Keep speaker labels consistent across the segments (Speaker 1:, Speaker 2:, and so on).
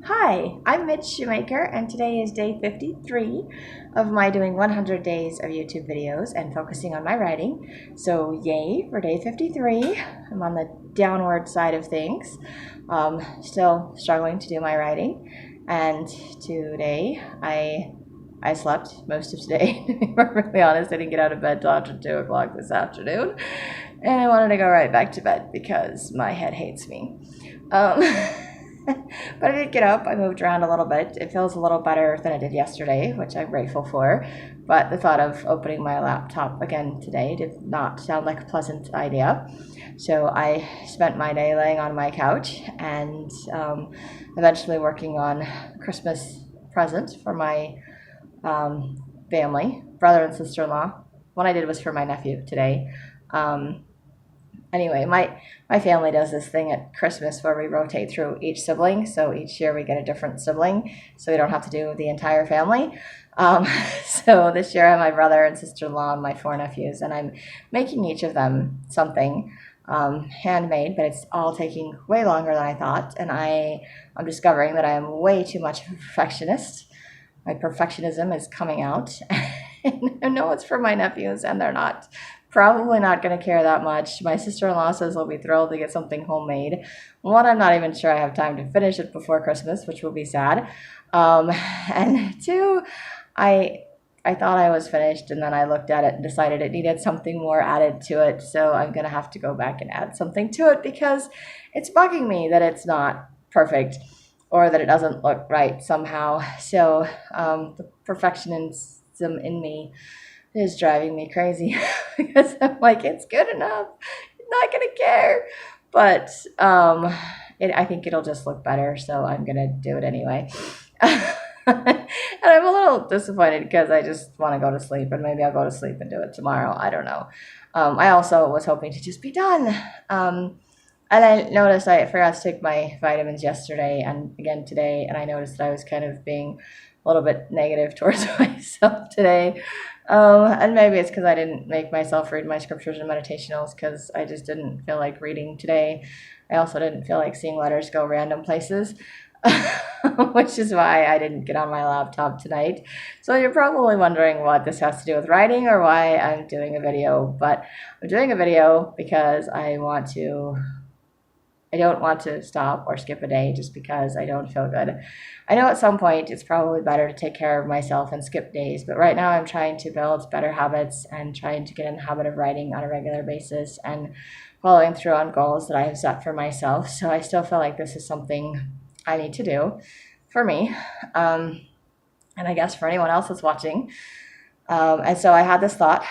Speaker 1: Hi, I'm Mitch Shoemaker, and today is day 53 of my doing 100 days of YouTube videos and focusing on my writing. So, yay for day 53. I'm on the downward side of things, still struggling to do my writing. And today, I slept most of today. To be perfectly honest, I didn't get out of bed till after 2 o'clock this afternoon, and I wanted to go right back to bed because my head hates me. Um, But I did get up. I moved around a little bit. It feels a little better than it did yesterday, which I'm grateful for. But the thought of opening my laptop again today did not sound like a pleasant idea. So I spent my day laying on my couch and eventually working on a Christmas present for my family, brother and sister-in-law. One I did was for my nephew today. Anyway, my family does this thing at Christmas where we rotate through each sibling. So each year we get a different sibling, so we don't have to do the entire family. Um, so this year I have my brother and sister-in-law and my 4 nephews, and I'm making each of them something handmade, but it's all taking way longer than I thought. And I'm discovering that I am way too much of a perfectionist. My perfectionism is coming out. And I know it's for my nephews, and they're not probably not going to care that much. My sister-in-law says they'll be thrilled to get something homemade. One, I'm not even sure I have time to finish it before Christmas, which will be sad. And two, I I thought I was finished, and then I looked at it and decided it needed something more added to it. So I'm going to have to go back and add something to it because it's bugging me that it's not perfect or that it doesn't look right somehow. So the perfectionism in me is driving me crazy because I'm like, it's good enough. I'm not going to care. But I think it'll just look better. So I'm going to do it anyway. And I'm a little disappointed because I just want to go to sleep, and maybe I'll go to sleep and do it tomorrow. I don't know. I also was hoping to just be done. And I noticed I forgot to take my vitamins yesterday and again today, and I noticed that I was kind of being a little bit negative towards myself today. And maybe it's because I didn't make myself read my scriptures and meditationals because I just didn't feel like reading today. I also didn't feel like seeing letters go random places. Which is why I didn't get on my laptop tonight. So you're probably wondering what this has to do with writing or why I'm doing a video. But I'm doing a video because I don't want to stop or skip a day just because I don't feel good. I know at some point it's probably better to take care of myself and skip days, but right now I'm trying to build better habits and trying to get in the habit of writing on a regular basis and following through on goals that I have set for myself. So I still feel like this is something I need to do for me, and I guess for anyone else that's watching. And so I had this thought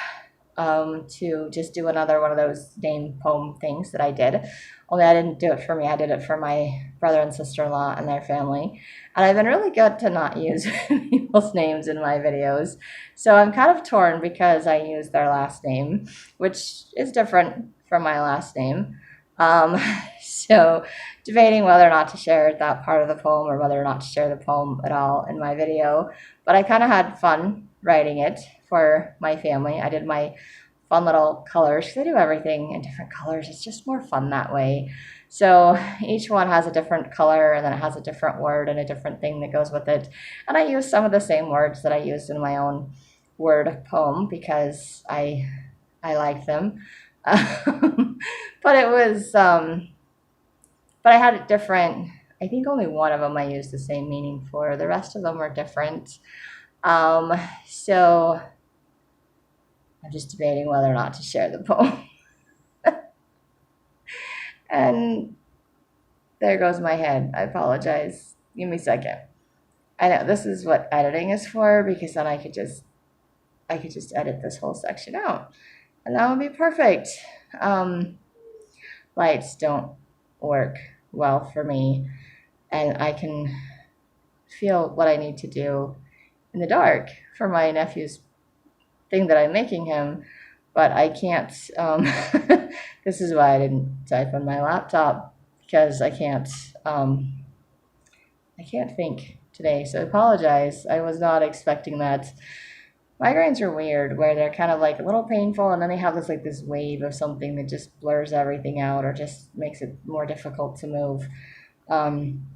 Speaker 1: to just do another one of those name poem things that I did. Only I didn't do it for me. I did it for my brother and sister-in-law and their family. And I've been really good to not use people's names in my videos. So I'm kind of torn because I use their last name, which is different from my last name. Um, so debating whether or not to share that part of the poem or whether or not to share the poem at all in my video. But I kind of had fun writing it for my family. I did my fun little colors because I do everything in different colors. It's just more fun that way. So each one has a different color, and then it has a different word and a different thing that goes with it. And I use some of the same words that I used in my own word poem because I like them. But it was but I had it different. I think only one of them I used the same meaning for. The rest of them were different. So I'm just debating whether or not to share the poem. And there goes my head. I apologize. Give me a second. I know this is what editing is for because then I could just edit this whole section out, and that would be perfect. Lights don't work well for me, and I can feel what I need to do in the dark for my nephew's thing that I'm making him, but I can't. This is why I didn't type on my laptop because I can't think today. So I apologize. I was not expecting that. Migraines are weird, where they're kind of like a little painful, and then they have this wave of something that just blurs everything out or just makes it more difficult to move. Um,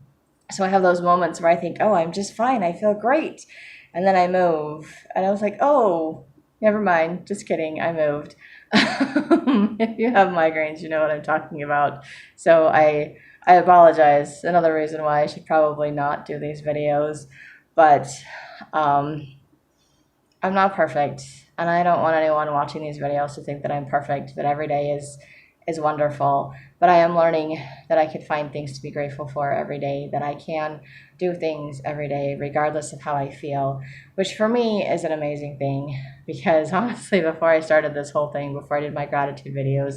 Speaker 1: So I have those moments where I think, oh, I'm just fine. I feel great. And then I move. And I was like, oh, never mind. Just kidding. I moved. If you have migraines, you know what I'm talking about. So I apologize. Another reason why I should probably not do these videos. But um, I'm not perfect. And I don't want anyone watching these videos to think that I'm perfect, that every day is wonderful. But I am learning that I can find things to be grateful for every day, that I can do things every day, regardless of how I feel, which for me is an amazing thing. Because honestly, before I started this whole thing, before I did my gratitude videos,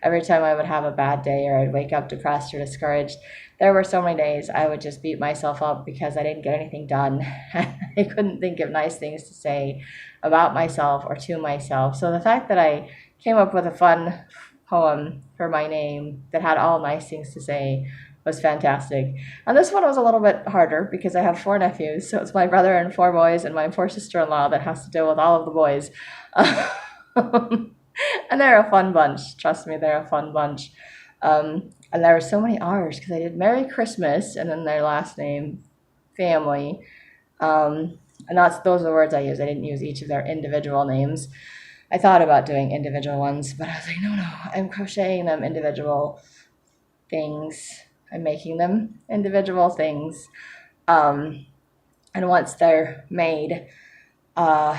Speaker 1: every time I would have a bad day or I'd wake up depressed or discouraged, there were so many days I would just beat myself up because I didn't get anything done. I couldn't think of nice things to say about myself or to myself. So the fact that I came up with a fun poem for my name that had all nice things to say was fantastic. And this one was a little bit harder because I have 4 nephews, so it's my brother and 4 boys and my poor sister-in-law that has to deal with all of the boys. And they're a fun bunch. Trust me, they're a fun bunch. And there were so many R's because I did Merry Christmas and then their last name, family. And those are the words I used. I didn't use each of their individual names. I thought about doing individual ones, but I was like, no, I'm crocheting them individual things. I'm making them individual things. And once they're made, then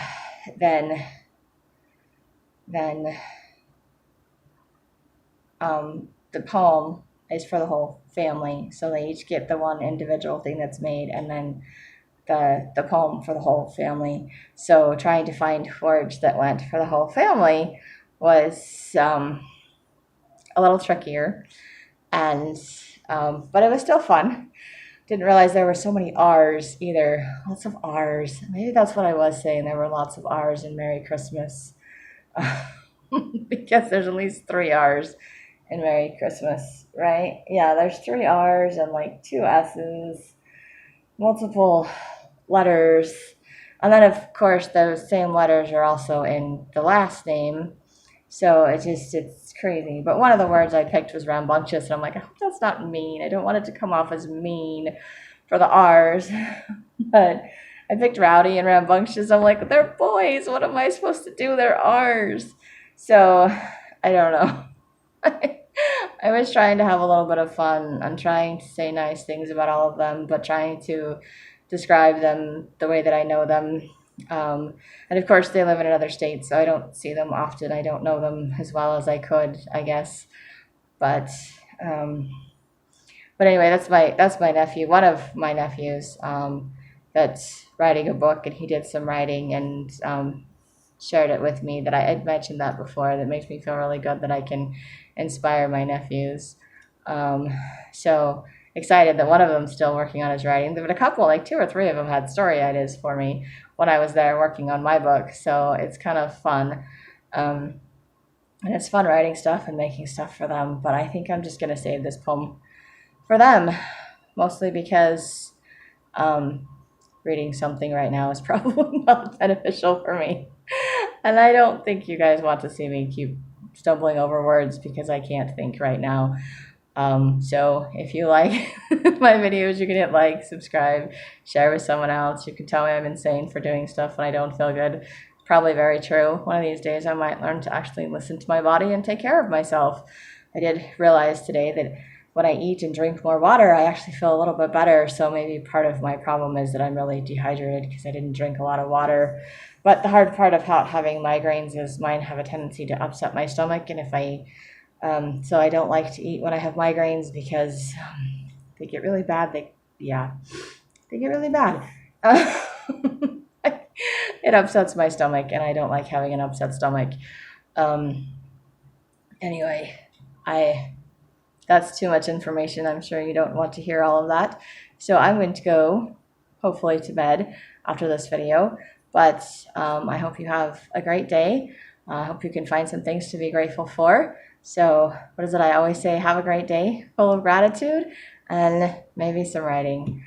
Speaker 1: the poem is for the whole family. So they each get the one individual thing that's made, and then the poem for the whole family. So trying to find words that went for the whole family was a little trickier, and but it was still fun. Didn't realize there were so many R's either. Lots of R's. Maybe that's what I was saying. There were lots of R's in Merry Christmas. Because there's at least 3 R's in Merry Christmas, right? Yeah, there's 3 R's and like 2 S's, multiple letters. And then, of course, those same letters are also in the last name. So it's crazy. But one of the words I picked was rambunctious, and I'm like, I hope that's not mean. I don't want it to come off as mean for the R's. But I picked rowdy and rambunctious. I'm like, they're boys. What am I supposed to do? They're R's. So I don't know. I was trying to have a little bit of fun. I'm trying to say nice things about all of them, but trying to describe them the way that I know them. And of course, they live in another state, so I don't see them often. I don't know them as well as I could, I guess. But anyway, that's my nephew, one of my nephews, that's writing a book, and he did some writing and shared it with me. That I had mentioned that before. That makes me feel really good that I can inspire my nephews. So excited that one of them's still working on his writing. But a couple, like 2 or 3 of them, had story ideas for me when I was there working on my book. So it's kind of fun. And it's fun writing stuff and making stuff for them. But I think I'm just going to save this poem for them, mostly because reading something right now is probably not beneficial for me. And I don't think you guys want to see me keep stumbling over words because I can't think right now. So if you like my videos, you can hit like, subscribe, share with someone else. You can tell me I'm insane for doing stuff when I don't feel good. Probably very true. One of these days I might learn to actually listen to my body and take care of myself. I did realize today that when I eat and drink more water, I actually feel a little bit better. So maybe part of my problem is that I'm really dehydrated because I didn't drink a lot of water. But the hard part of having migraines is mine have a tendency to upset my stomach. And if so I don't like to eat when I have migraines because they get really bad. They get really bad. It upsets my stomach, and I don't like having an upset stomach. Anyway, that's too much information. I'm sure you don't want to hear all of that. So I'm going to go, hopefully, to bed after this video. But I hope you have a great day. I hope you can find some things to be grateful for. So what is it I always say? Have a great day full of gratitude and maybe some writing.